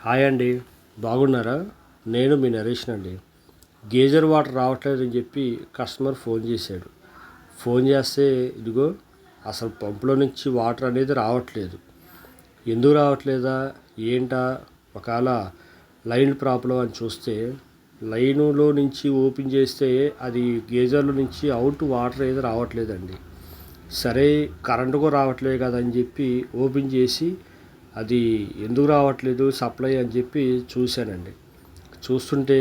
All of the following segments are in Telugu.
హాయ్ అండి, బాగున్నారా? నేను మీ నరేష్ అండి. గేజర్ వాటర్ రావట్లేదని చెప్పి కస్టమర్ ఫోన్ చేశాడు. ఫోన్ చేస్తే ఇదిగో అసలు పంపులో నుంచి వాటర్ అనేది రావట్లేదు. ఎందుకు రావట్లేదా ఏంటా, ఒకవేళ లైన్ ప్రాబ్లం అని చూస్తే లైనులో నుంచి ఓపెన్ చేస్తే అది గేజర్లో నుంచి అవుట్ వాటర్ అయితే రావట్లేదండి. సరే, కరెంటు కూడా రావట్లేదు కదా అని చెప్పి ఓపెన్ చేసి అది ఎందుకు రావట్లేదు సప్లై అని చెప్పి చూశానండి. చూస్తుంటే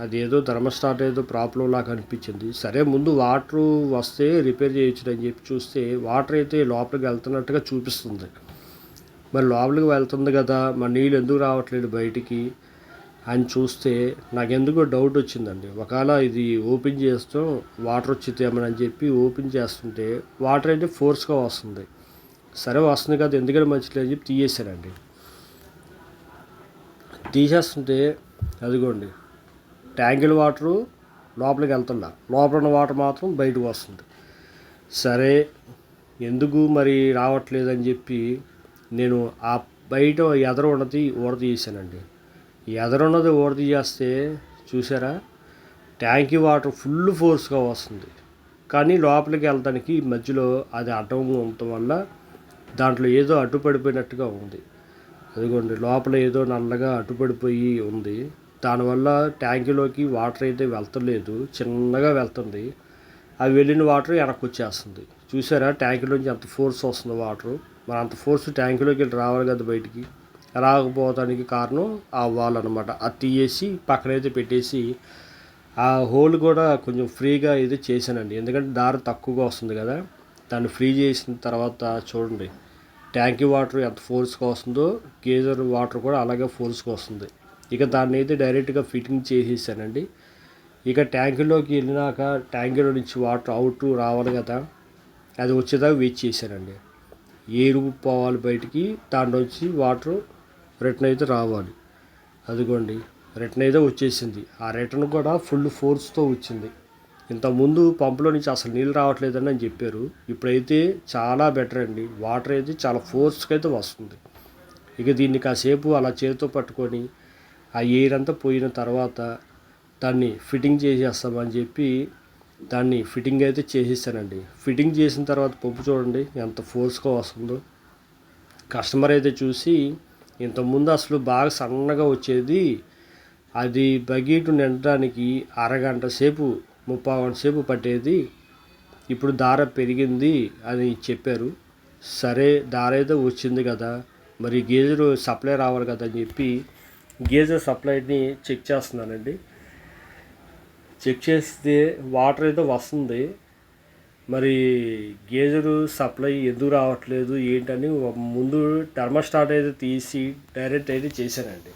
అది ఏదో థర్మోస్టాట్ ఏదో ప్రాబ్లం లాగా అనిపించింది. సరే, ముందు వాటర్ వస్తే రిపేర్ చేయొచ్చు అని చెప్పి చూస్తే వాటర్ అయితే లోపలికి వెళ్తున్నట్టుగా చూపిస్తుంది. మరి లోపలికి వెళ్తుంది కదా, మరి నీళ్ళు ఎందుకు రావట్లేదు బయటికి అని చూస్తే నాకెందుకో డౌట్ వచ్చిందండి. ఒకవేళ ఇది ఓపెన్ చేస్తాం వాటర్ వచ్చితేమని చెప్పి ఓపెన్ చేస్తుంటే వాటర్ అయితే ఫోర్స్గా వస్తుంది. సరే, వస్తుంది కదా, ఎందుకంటే మంచిది అని చెప్పి తీసేసానండి. తీసేస్తుంటే అదిగోండి ట్యాంకుల వాటరు లోపలికి వెళ్తుందా, లోపల ఉన్న వాటర్ మాత్రం బయటకు వస్తుంది. సరే, ఎందుకు మరి రావట్లేదని చెప్పి నేను ఆ బయట ఎదర ఉన్నది ఊడతీసానండి. ఎదరున్నది ఊడతీసేస్తే చూసారా, ట్యాంకీ వాటర్ ఫుల్ ఫోర్స్గా వస్తుంది. కానీ లోపలికి వెళ్ళడానికి మధ్యలో అది అడ్డం ఉండటం వల్ల దాంట్లో ఏదో అడ్డుపడిపోయినట్టుగా ఉంది. అదిగోండి లోపల ఏదో నల్లగా అడ్డుపడిపోయి ఉంది. దానివల్ల ట్యాంకీలోకి వాటర్ అయితే వెళ్తలేదు, చిన్నగా వెళ్తుంది. అవి వెళ్ళిన వాటర్ వెనక్కి వచ్చేస్తుంది. చూసారా ట్యాంకీలోంచి ఎంత ఫోర్స్ వస్తుందో వాటరు. మరి అంత ఫోర్స్ ట్యాంకీలోకి వెళ్ళి రావాలి కదా బయటికి. రాకపోవడానికి కారణం ఆ వాల్ అనమాట. అది తీసేసి పక్కనైతే పెట్టేసి ఆ హోల్ కూడా కొంచెం ఫ్రీగా అయితే చేశానండి. ఎందుకంటే దారి తక్కువగా వస్తుంది కదా. దాన్ని ఫ్రీ చేసిన తర్వాత చూడండి ట్యాంకీ వాటర్ ఎంత ఫోర్స్గా వస్తుందో గేజర్ వాటర్ కూడా అలాగే ఫోర్స్గా వస్తుంది. ఇక దాన్ని అయితే డైరెక్ట్గా ఫిట్టింగ్ చేసేసానండి. ఇక ట్యాంకీలోకి వెళ్ళినాక ట్యాంకీలో నుంచి వాటర్ అవుట్ రావాలి కదా, అది వచ్చేదాకా వెయిట్ చేశానండి. ఏరు పోవాలి బయటికి, దాంట్లోంచి వాటర్ రిటర్న్ అయితే రావాలి. అదిగోండి రిటర్న్ అయితే వచ్చేసింది. ఆ రిటర్న్ కూడా ఫుల్ ఫోర్స్తో వచ్చింది. ఇంతకుముందు పంపులో నుంచి అసలు నీళ్ళు రావట్లేదని అని చెప్పారు. ఇప్పుడైతే చాలా బెటర్ అండి. వాటర్ అయితే చాలా ఫోర్స్గా అయితే వస్తుంది. ఇక దీన్ని కాసేపు అలా చేతితో పట్టుకొని ఆ ఎయిర్ అంతా పోయిన తర్వాత దాన్ని ఫిట్టింగ్ చేసేస్తామని చెప్పి దాన్ని ఫిట్టింగ్ అయితే చేసేసానండి. ఫిట్టింగ్ చేసిన తర్వాత పంపు చూడండి ఎంత ఫోర్స్గా వస్తుందో. కస్టమర్ అయితే చూసి ఇంతకుముందు అసలు బాగా సన్నగా వచ్చేది, అది బకెట్ నిండడానికి అరగంట సేపు 30 గంట సేపు పట్టేది, ఇప్పుడు దార పెరిగింది అని చెప్పారు. సరే, దార అయితే వచ్చింది కదా, మరి గేజర్ సప్లై రావాలి కదా అని చెప్పి గేజర్ సప్లైని చెక్ చేస్తున్నానండి. చెక్ చేస్తే వాటర్ అయితే వస్తుంది. మరి గేజరు సప్లై ఎందుకు రావట్లేదు ఏంటని ముందు థర్మోస్టాట్ అయితే తీసి డైరెక్ట్ అయితే చేశానండి.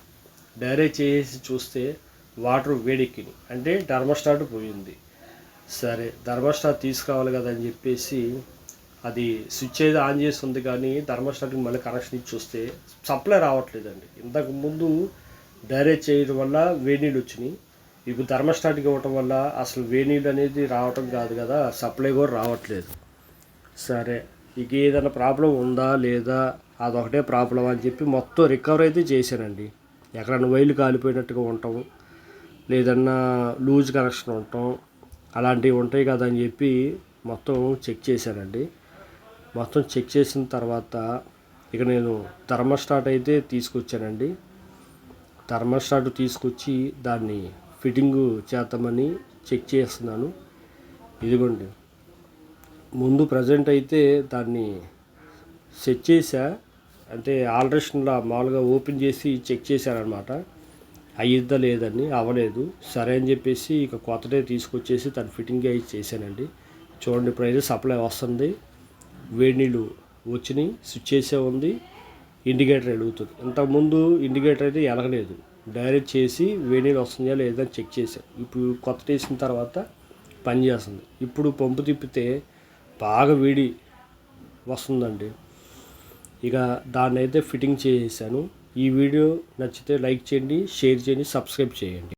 డైరెక్ట్ చేసి చూస్తే వాటర్ వేడెక్కింది, అంటే థర్మోస్టాట్ పోయింది. సరే, థర్మోస్టాట్ తీసుకురావాలి కదా అని చెప్పేసి అది స్విచ్ అయితే ఆన్ చేసి ఉంది, కానీ థర్మోస్టాట్కి మళ్ళీ కనెక్షన్ ఇచ్చి చూస్తే సప్లై రావట్లేదండి. ఇంతకు ముందు డైరెక్ట్ చేయడం వల్ల వేడి నీళ్ళు వచ్చినాయి. ఇప్పుడు థర్మోస్టాట్కి ఇవ్వటం వల్ల అసలు వేడి నీళ్ళు అనేది రావటం కాదు కదా, సప్లై కూడా రావట్లేదు. సరే, ఇక ఏదైనా ప్రాబ్లం ఉందా లేదా, అదొకటే ప్రాబ్లం అని చెప్పి మొత్తం రికవర్ అయితే చేశానండి. ఎక్కడైనా వైర్లు కాలిపోయినట్టుగా ఉంటాం, లేదన్నా లూజ్ కనెక్షన్ ఉంటాం, అలాంటివి ఉంటాయి కదా అని చెప్పి మొత్తం చెక్ చేశానండి. మొత్తం చెక్ చేసిన తర్వాత ఇక నేను థర్మోస్టాట్ అయితే తీసుకొచ్చానండి. థర్మోస్టాట్ తీసుకొచ్చి దాన్ని ఫిట్టింగు చేద్దామని చెక్ చేస్తున్నాను. ఇదిగోండి ముందు ప్రజెంట్ అయితే దాన్ని సెట్ చేసా, అంటే ఆల్ట్రేషన్లా మామూలుగా ఓపెన్ చేసి చెక్ చేశానమాట. అయ్యిద్దా లేదని, అవ్వలేదు. సరే అని చెప్పేసి ఇక కొత్తదే తీసుకొచ్చేసి దాన్ని ఫిట్టింగ్ అయి చేశానండి. చూడండి ఇప్పుడైతే సప్లై వస్తుంది, వేడి నీళ్ళు వచ్చినాయి, స్విచ్ చేసే ఉంది, ఇండికేటర్ వెలుగుతుంది. ఇంతకుముందు ఇండికేటర్ అయితే ఎలగలేదు. డైరెక్ట్ చేసి వేడి నీళ్ళు వస్తుందా లేదా అని చెక్ చేశాను. ఇప్పుడు కొత్త వేసిన తర్వాత పనిచేస్తుంది. ఇప్పుడు పంపు తిప్పితే బాగా వేడి వస్తుందండి. ఇక దాన్ని అయితే ఫిట్టింగ్ చేసేసాను. ఈ వీడియో నచ్చితే లైక్ చేయండి, షేర్ చేయండి, సబ్స్క్రైబ్ చేయండి.